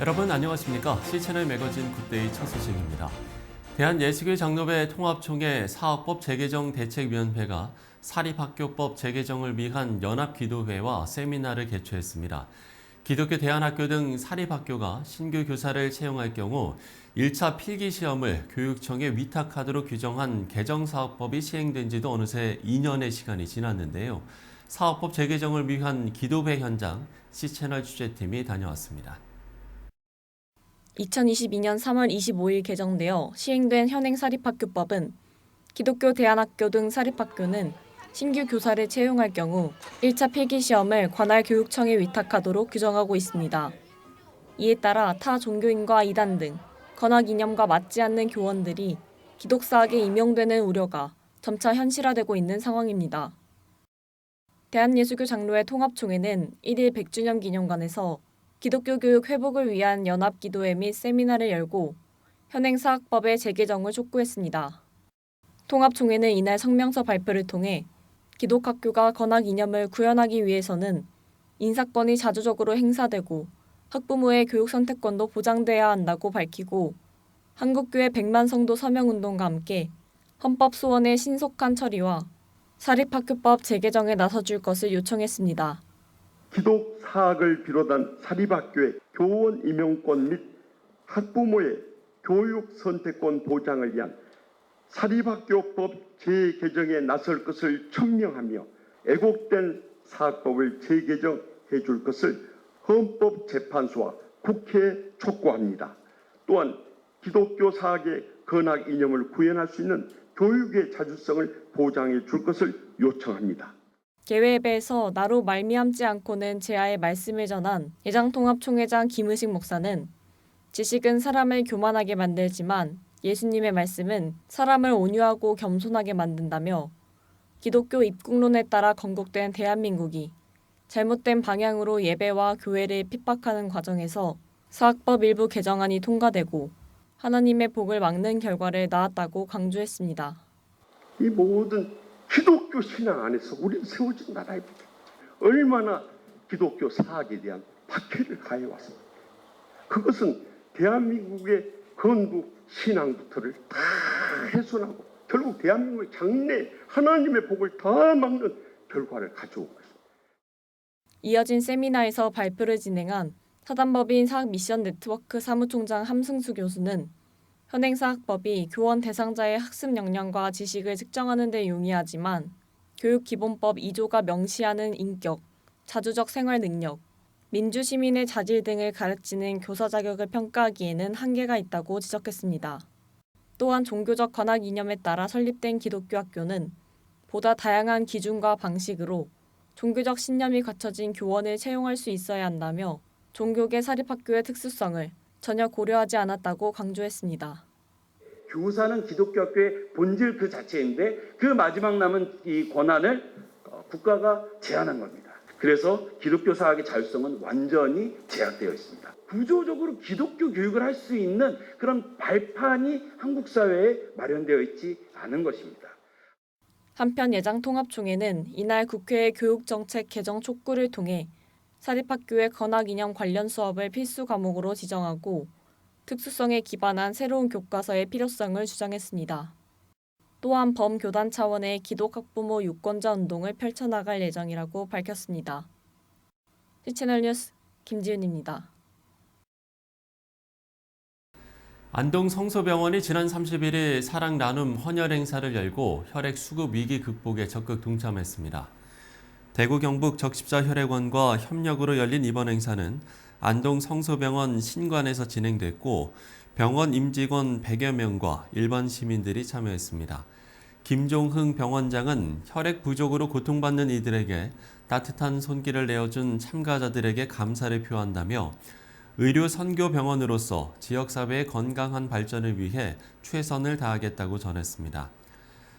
여러분 안녕하십니까? C채널 매거진 굿데이 첫 소식입니다. 대한예수교 장로회 통합총회 사학법 재개정 대책위원회가 사립학교법 재개정을 위한 연합기도회와 세미나를 개최했습니다. 기독교 대안학교 등 사립학교가 신규 교사를 채용할 경우 1차 필기시험을 교육청에 위탁하도록 규정한 개정사학법이 시행된 지도 어느새 2년의 시간이 지났는데요. 사학법 재개정을 위한 기도회 현장 C채널 취재팀이 다녀왔습니다. 2022년 3월 25일 개정되어 시행된 현행 사립학교법은 기독교 대안학교 등 사립학교는 신규 교사를 채용할 경우 1차 필기시험을 관할 교육청에 위탁하도록 규정하고 있습니다. 이에 따라 타 종교인과 이단 등 건학 이념과 맞지 않는 교원들이 기독사학에 임용되는 우려가 점차 현실화되고 있는 상황입니다. 대한예수교 장로회 통합총회는 1일 100주년 기념관에서 기독교 교육 회복을 위한 연합기도회 및 세미나를 열고 현행 사학법의 재개정을 촉구했습니다. 통합총회는 이날 성명서 발표를 통해 기독학교가 건학 이념을 구현하기 위해서는 인사권이 자주적으로 행사되고 학부모의 교육 선택권도 보장돼야 한다고 밝히고 한국교회 100만 성도 서명운동과 함께 헌법 소원의 신속한 처리와 사립학교법 재개정에 나서줄 것을 요청했습니다. 기독 사학을 비롯한 사립학교의 교원 임용권 및 학부모의 교육 선택권 보장을 위한 사립학교법 재개정에 나설 것을 천명하며 애국된 사학법을 재개정해 줄 것을 헌법재판소와 국회에 촉구합니다. 또한 기독교 사학의 건학 이념을 구현할 수 있는 교육의 자주성을 보장해 줄 것을 요청합니다. 개회에서 나로 말미암지 않고는 제아의 말씀을 전한 예장통합총회장 김의식 목사는 지식은 사람을 교만하게 만들지만 예수님의 말씀은 사람을 온유하고 겸손하게 만든다며 기독교 입국론에 따라 건국된 대한민국이 잘못된 방향으로 예배와 교회를 핍박하는 과정에서 사학법 일부 개정안이 통과되고 하나님의 복을 막는 결과를 낳았다고 강조했습니다. 이 모든 기독교 신앙 안에서 우리는 세워진 나라입니다. 얼마나 기독교 사학에 대한 박해를 가해왔습니까? 그것은 대한민국의 건국 신앙부터를 다 훼손하고 결국 대한민국의 장래 하나님의 복을 다 막는 결과를 가져온 것입니다. 이어진 세미나에서 발표를 진행한 사단법인 사학미션네트워크 사무총장 함승수 교수는 현행 사학법이 교원 대상자의 학습 역량과 지식을 측정하는 데 용이하지만 교육기본법 2조가 명시하는 인격, 자주적 생활 능력, 민주시민의 자질 등을 가르치는 교사 자격을 평가하기에는 한계가 있다고 지적했습니다. 또한 종교적 건학 이념에 따라 설립된 기독교 학교는 보다 다양한 기준과 방식으로 종교적 신념이 갖춰진 교원을 채용할 수 있어야 한다며 종교계 사립학교의 특수성을 전혀 고려하지 않았다고 강조했습니다. 교사는 기독교 학교의 본질 그 자체인데 그 마지막 남은 이 권한을 국가가 제한한 겁니다. 그래서 기독교 사학의 자율성은 완전히 제약되어 있습니다. 구조적으로 기독교 교육을 할 수 있는 그런 발판이 한국 사회에 마련되어 있지 않은 것입니다. 한편 예장통합총회는 이날 국회의 교육정책 개정 촉구를 통해 사립학교의 건학 이념 관련 수업을 필수 과목으로 지정하고 특수성에 기반한 새로운 교과서의 필요성을 주장했습니다. 또한 범교단 차원의 기독학부모 유권자 운동을 펼쳐나갈 예정이라고 밝혔습니다. C채널 뉴스 김지윤입니다. 안동 성소병원이 지난 31일 사랑 나눔 헌혈 행사를 열고 혈액 수급 위기 극복에 적극 동참했습니다. 대구 경북 적십자혈액원과 협력으로 열린 이번 행사는 안동 성소병원 신관에서 진행됐고 병원 임직원 100여 명과 일반 시민들이 참여했습니다. 김종흥 병원장은 혈액 부족으로 고통받는 이들에게 따뜻한 손길을 내어준 참가자들에게 감사를 표한다며 의료 선교 병원으로서 지역사회의 건강한 발전을 위해 최선을 다하겠다고 전했습니다.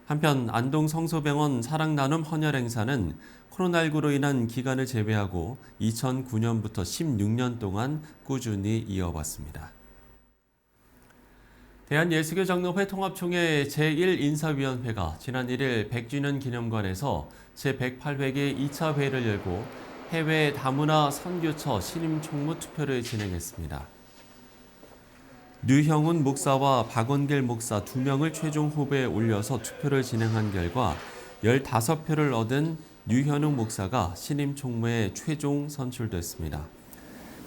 한편 안동 성소병원 사랑나눔 헌혈 행사는 코로나19로 인한 기간을 제외하고 2009년부터 16년 동안 꾸준히 이어왔습니다. 대한예수교 장로회 통합총회 제1인사위원회가 지난 1일 100주년 기념관에서 제108회기 2차 회의를 열고 해외 다문화 선교처 신임 총무 투표를 진행했습니다. 류형훈 목사와 박원길 목사 2명을 최종 후보에 올려서 투표를 진행한 결과 15표를 얻은 류현웅 목사가 신임 총무에 최종 선출됐습니다.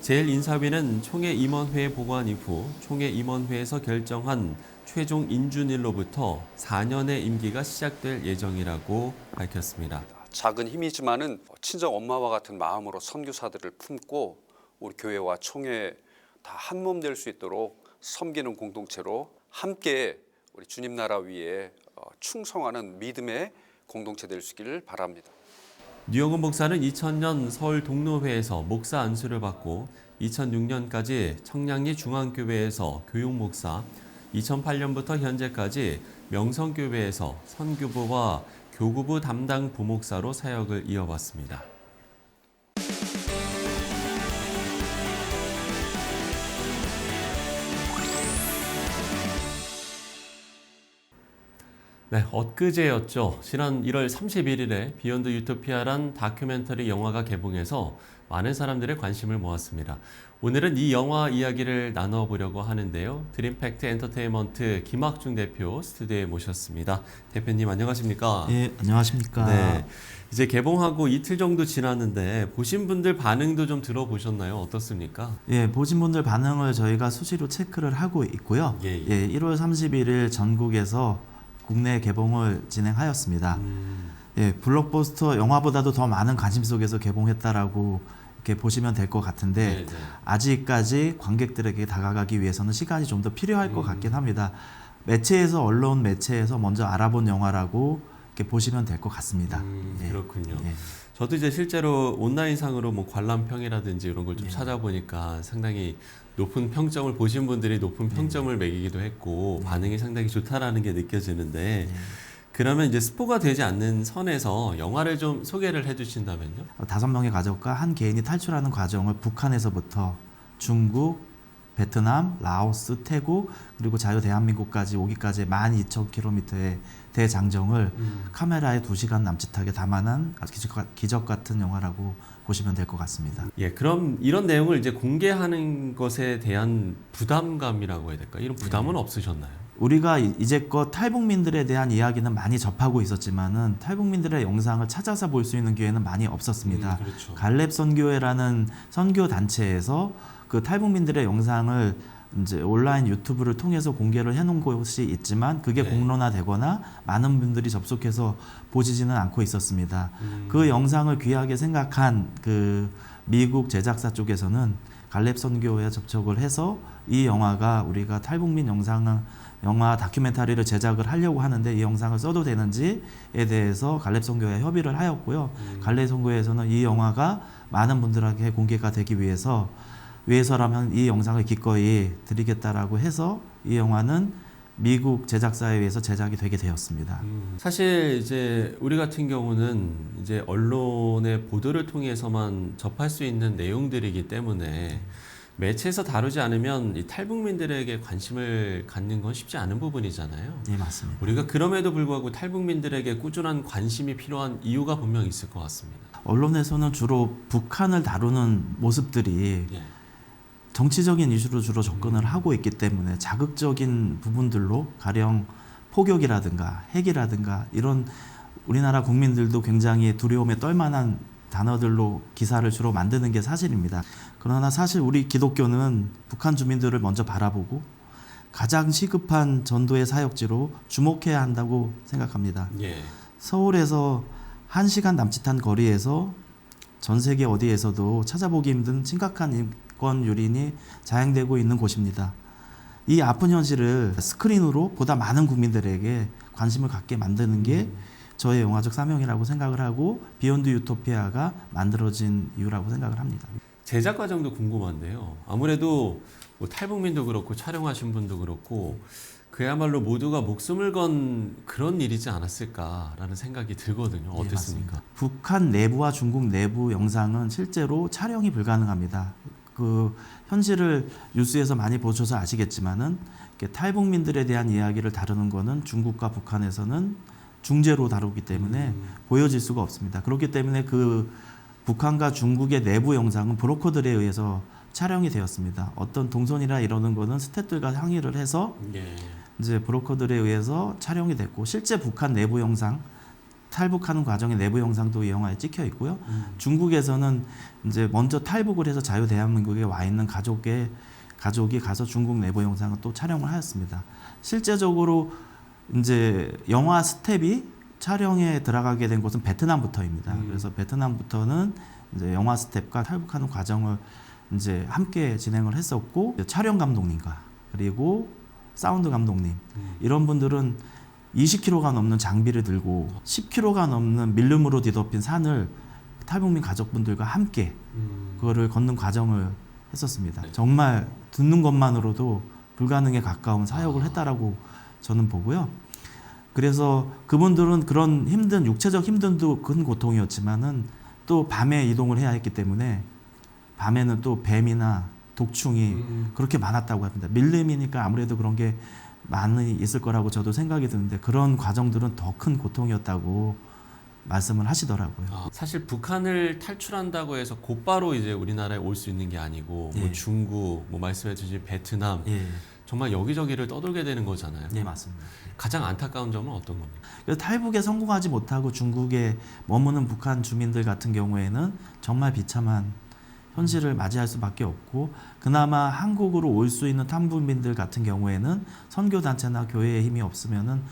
제1인사위는 총회임원회에 보고한 이후 총회임원회에서 결정한 최종 인준일로부터 4년의 임기가 시작될 예정이라고 밝혔습니다. 작은 힘이지만은 친정 엄마와 같은 마음으로 선교사들을 품고 우리 교회와 총회 다 한 몸 될 수 있도록 섬기는 공동체로 함께 우리 주님 나라 위에 충성하는 믿음의 공동체 될 수 있기를 바랍니다. 류형훈 목사는 2000년 서울 동로회에서 목사 안수를 받고 2006년까지 청량리 중앙교회에서 교육목사, 2008년부터 현재까지 명성교회에서 선교부와 교구부 담당 부목사로 사역을 이어왔습니다. 네, 엊그제였죠. 지난 1월 31일에 비욘드 유토피아란 다큐멘터리 영화가 개봉해서 많은 사람들의 관심을 모았습니다. 오늘은 이 영화 이야기를 나눠보려고 하는데요. 드림팩트 엔터테인먼트 김학중 대표 스튜디오에 모셨습니다. 대표님 안녕하십니까? 예, 안녕하십니까? 네, 이제 개봉하고 이틀 정도 지났는데 보신 분들 반응도 좀 들어보셨나요? 어떻습니까? 예, 보신 분들 반응을 저희가 수시로 체크를 하고 있고요. 예. 1월 31일 전국에서 국내 개봉을 진행하였습니다. 예, 블록버스터 영화보다도 더 많은 관심 속에서 개봉했다라고 이렇게 보시면 될 것 같은데 네. 아직까지 관객들에게 다가가기 위해서는 시간이 좀 더 필요할 것 같긴 합니다. 매체에서 언론 매체에서 먼저 알아본 영화라고 이렇게 보시면 될 것 같습니다. 예. 그렇군요. 예. 저도 이제 실제로 온라인상으로 뭐 관람평이라든지 이런 걸 좀 예. 찾아보니까 상당히 높은 평점을 보신 분들이 높은 평점을 매기기도 했고 반응이 상당히 좋다라는 게 느껴지는데 그러면 이제 스포가 되지 않는 선에서 영화를 좀 소개를 해주신다면요? 5명의 가족과 한 개인이 탈출하는 과정을 북한에서부터 중국, 베트남, 라오스, 태국 그리고 자유 대한민국까지 오기까지 12,000km의 대장정을 카메라에 2시간 남짓하게 담아낸 기적 같은 영화라고 보시면 될 것 같습니다. 예, 그럼 이런 내용을 이제 공개하는 것에 대한 부담감이라고 해야 될까? 이런 부담은 없으셨나요? 우리가 이제껏 탈북민들에 대한 이야기는 많이 접하고 있었지만은 탈북민들의 영상을 찾아서 볼 수 있는 기회는 많이 없었습니다. 그렇죠. 갈렙 선교회라는 선교 단체에서 그 탈북민들의 영상을 이제 온라인 유튜브를 통해서 공개를 해놓은 곳이 있지만 그게 네. 공론화되거나 많은 분들이 접속해서 보시지는 않고 있었습니다. 그 영상을 귀하게 생각한 그 미국 제작사 쪽에서는 갈렙 선교회에 접촉을 해서 이 영화가 우리가 탈북민 영화 다큐멘터리를 제작을 하려고 하는데 이 영상을 써도 되는지에 대해서 갈렙 선교회에 협의를 하였고요. 갈렙 선교회에서는 이 영화가 많은 분들에게 공개가 되기 위해서라면 이 영상을 기꺼이 드리겠다라고 해서 이 영화는 미국 제작사에 의해서 제작이 되게 되었습니다. 사실 이제 우리 같은 경우는 이제 언론의 보도를 통해서만 접할 수 있는 내용들이기 때문에 매체에서 다루지 않으면 이 탈북민들에게 관심을 갖는 건 쉽지 않은 부분이잖아요. 네, 맞습니다. 우리가 그럼에도 불구하고 탈북민들에게 꾸준한 관심이 필요한 이유가 분명 있을 것 같습니다. 언론에서는 주로 북한을 다루는 모습들이 예. 정치적인 이슈로 주로 접근을 하고 있기 때문에 자극적인 부분들로 가령 포격이라든가 핵이라든가 이런 우리나라 국민들도 굉장히 두려움에 떨만한 단어들로 기사를 주로 만드는 게 사실입니다. 그러나 사실 우리 기독교는 북한 주민들을 먼저 바라보고 가장 시급한 전도의 사역지로 주목해야 한다고 생각합니다. 예. 서울에서 1시간 남짓한 거리에서 전 세계 어디에서도 찾아보기 힘든 심각한 인권 유린이 자행되고 있는 곳입니다. 이 아픈 현실을 스크린으로 보다 많은 국민들에게 관심을 갖게 만드는 게 저의 영화적 사명이라고 생각을 하고 비욘드 유토피아가 만들어진 이유라고 생각을 합니다. 제작 과정도 궁금한데요. 아무래도 뭐 탈북민도 그렇고 촬영하신 분도 그렇고 그야말로 모두가 목숨을 건 그런 일이지 않았을까라는 생각이 들거든요. 네, 어땠습니까? 맞습니다. 북한 내부와 중국 내부 영상은 실제로 촬영이 불가능합니다. 그 현실을 뉴스에서 많이 보셔서 아시겠지만은 탈북민들에 대한 이야기를 다루는 거는 중국과 북한에서는 중재로 다루기 때문에 보여질 수가 없습니다. 그렇기 때문에 그 북한과 중국의 내부 영상은 브로커들에 의해서 촬영이 되었습니다. 어떤 동선이라 이러는 거는 스태프들과 상의를 해서 예. 이제 브로커들에 의해서 촬영이 됐고 실제 북한 내부 영상 탈북하는 과정의 내부 영상도 이 영화에 찍혀 있고요. 중국에서는 이제 먼저 탈북을 해서 자유 대한민국에 와 있는 가족이 가서 중국 내부 영상을 또 촬영을 하였습니다. 실제적으로 이제 영화 스텝이 촬영에 들어가게 된 곳은 베트남부터입니다. 그래서 베트남부터는 이제 영화 스텝과 탈북하는 과정을 이제 함께 진행을 했었고 촬영 감독님과 그리고 사운드 감독님 이런 분들은 20kg가 넘는 장비를 들고 10kg가 넘는 밀림으로 뒤덮인 산을 탈북민 가족분들과 함께 그거를 걷는 과정을 했었습니다. 정말 듣는 것만으로도 불가능에 가까운 사역을 했다라고 저는 보고요. 그래서 그분들은 그런 힘든 육체적 힘든도 큰 고통이었지만은 또 밤에 이동을 해야 했기 때문에 밤에는 또 뱀이나 독충이 그렇게 많았다고 합니다. 밀림이니까 아무래도 그런 게 많이 있을 거라고 저도 생각이 드는데 그런 과정들은 더 큰 고통이었다고 말씀을 하시더라고요. 사실 북한을 탈출한다고 해서 곧바로 이제 우리나라에 올 수 있는 게 아니고 뭐 예. 중국, 뭐 말씀해 주신 베트남 예, 정말 여기저기를 떠돌게 되는 거잖아요. 네 맞습니다. 가장 안타까운 점은 어떤 겁니까? 그래서 탈북에 성공하지 못하고 중국에 머무는 북한 주민들 같은 경우에는 정말 비참한 현실을 맞이할 수밖에 없고 그나마 한국으로 올 수 있는 탈북민들 같은 경우에는 선교단체나 교회의 힘이 없으면은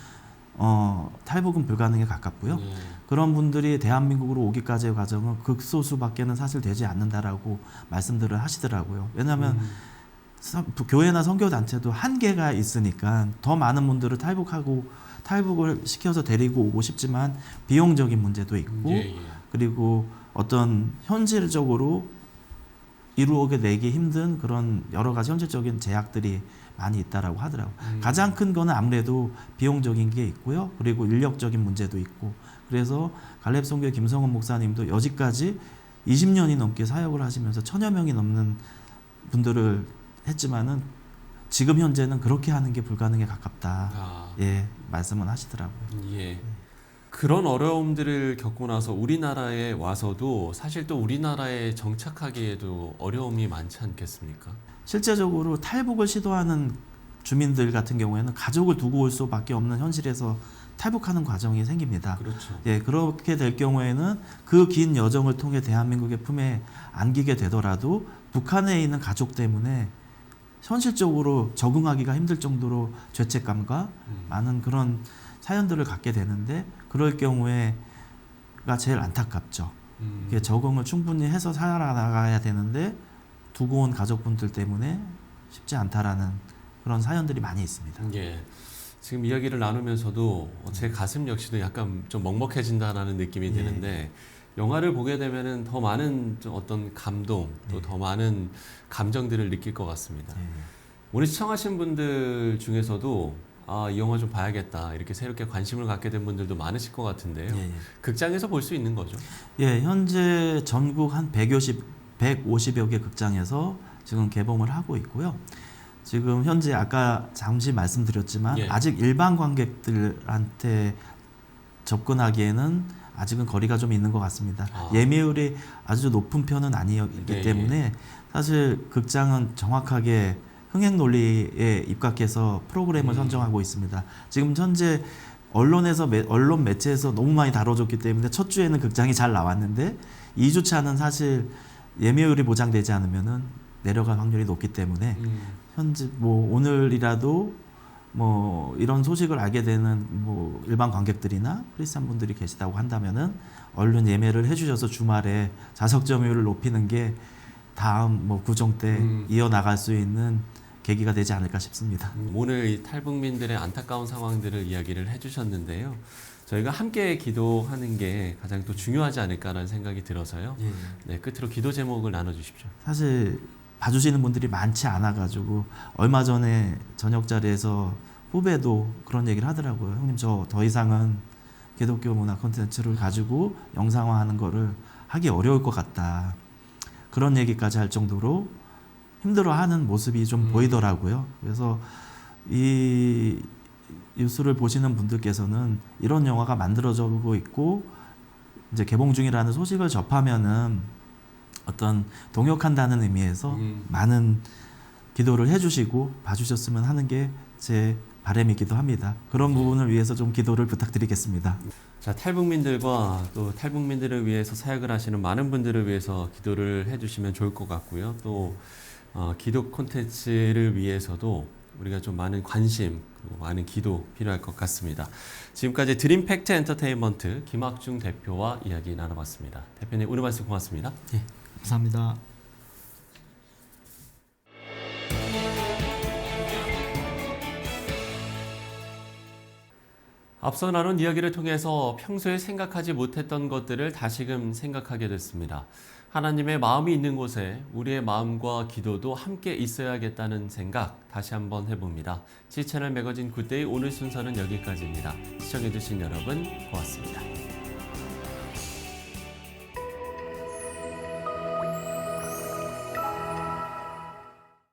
탈북은 불가능에 가깝고요. 예. 그런 분들이 대한민국으로 오기까지의 과정은 극소수밖에는 사실 되지 않는다라고 말씀들을 하시더라고요. 왜냐하면 교회나 선교단체도 한계가 있으니까 더 많은 분들을 탈북을 시켜서 데리고 오고 싶지만 비용적인 문제도 있고 예, 예. 그리고 어떤 현실적으로 이루어게 내기 힘든 그런 여러 가지 현실적인 제약들이 많이 있다라고 하더라고요. 가장 큰 거는 아무래도 비용적인 게 있고요. 그리고 인력적인 문제도 있고. 그래서 갈렙선교회 김성원 목사님도 여지까지 20년이 넘게 사역을 하시면서 1000여 명이 넘는 분들을 했지만은 지금 현재는 그렇게 하는 게 불가능에 가깝다. 예, 말씀은 하시더라고요. 예. 그런 어려움들을 겪고 나서 우리나라에 와서도 사실 또 우리나라에 정착하기에도 어려움이 많지 않겠습니까? 실제적으로 탈북을 시도하는 주민들 같은 경우에는 가족을 두고 올 수밖에 없는 현실에서 탈북하는 과정이 생깁니다. 그렇죠. 예, 그렇게 될 경우에는 그 긴 여정을 통해 대한민국의 품에 안기게 되더라도 북한에 있는 가족 때문에 현실적으로 적응하기가 힘들 정도로 죄책감과 많은 그런 사연들을 갖게 되는데 그럴 경우에가 제일 안타깝죠. 이게 적응을 충분히 해서 살아나가야 되는데 두고 온 가족분들 때문에 쉽지 않다라는 그런 사연들이 많이 있습니다. 예. 지금 이야기를 나누면서도 제 가슴 역시도 약간 좀 먹먹해진다라는 느낌이 예. 드는데 영화를 보게 되면은 더 많은 좀 어떤 감동 또 더 많은 감정들을 느낄 것 같습니다. 예. 오늘 시청하신 분들 중에서도 이 영화 좀 봐야겠다 이렇게 새롭게 관심을 갖게 된 분들도 많으실 것 같은데요. 예. 극장에서 볼 수 있는 거죠? 예, 현재 전국 한 150여 개 극장에서 지금 개봉을 하고 있고요. 지금 현재 아까 잠시 말씀드렸지만 예. 아직 일반 관객들한테 접근하기에는 아직은 거리가 좀 있는 것 같습니다. 예매율이 아주 높은 편은 아니기 네, 때문에 사실 극장은 정확하게 흥행 논리에 입각해서 프로그램을 선정하고 있습니다. 지금 현재 언론 매체에서 너무 많이 다뤄졌기 때문에 첫 주에는 극장이 잘 나왔는데 2주차는 사실 예매율이 보장되지 않으면은 내려갈 확률이 높기 때문에 현재 뭐 오늘이라도 뭐 이런 소식을 알게 되는 뭐 일반 관객들이나 크리스찬 분들이 계시다고 한다면은 얼른 예매를 해주셔서 주말에 좌석 점유율을 높이는 게 다음 뭐 구정 때 이어나갈 수 있는 계기가 되지 않을까 싶습니다. 오늘 이 탈북민들의 안타까운 상황들을 이야기를 해주셨는데요. 저희가 함께 기도하는 게 가장 또 중요하지 않을까라는 생각이 들어서요. 네, 끝으로 기도 제목을 나눠주십시오. 사실 봐주시는 분들이 많지 않아가지고 얼마 전에 저녁 자리에서 후배도 그런 얘기를 하더라고요. 형님 저 더 이상은 기독교 문화 콘텐츠를 가지고 영상화하는 거를 하기 어려울 것 같다. 그런 얘기까지 할 정도로 힘들어하는 모습이 좀 보이더라고요. 그래서 이 뉴스를 보시는 분들께서는 이런 영화가 만들어지고 있고 이제 개봉 중이라는 소식을 접하면은 어떤 동역한다는 의미에서 많은 기도를 해주시고 봐주셨으면 하는 게 제 바람이기도 합니다. 그런 부분을 위해서 좀 기도를 부탁드리겠습니다. 자, 탈북민들과 또 탈북민들을 위해서 사역을 하시는 많은 분들을 위해서 기도를 해주시면 좋을 것 같고요. 또 기도 콘텐츠를 위해서도 우리가 좀 많은 관심 그리고 많은 기도 필요할 것 같습니다. 지금까지 드림 팩트 엔터테인먼트 김학중 대표와 이야기 나눠봤습니다. 대표님 오늘 말씀 고맙습니다. 네, 감사합니다. 앞서 나눈 이야기를 통해서 평소에 생각하지 못했던 것들을 다시금 생각하게 됐습니다. 하나님의 마음이 있는 곳에 우리의 마음과 기도도 함께 있어야겠다는 생각 다시 한번 해봅니다. G채널 매거진 굿데이 오늘 순서는 여기까지입니다. 시청해주신 여러분 고맙습니다.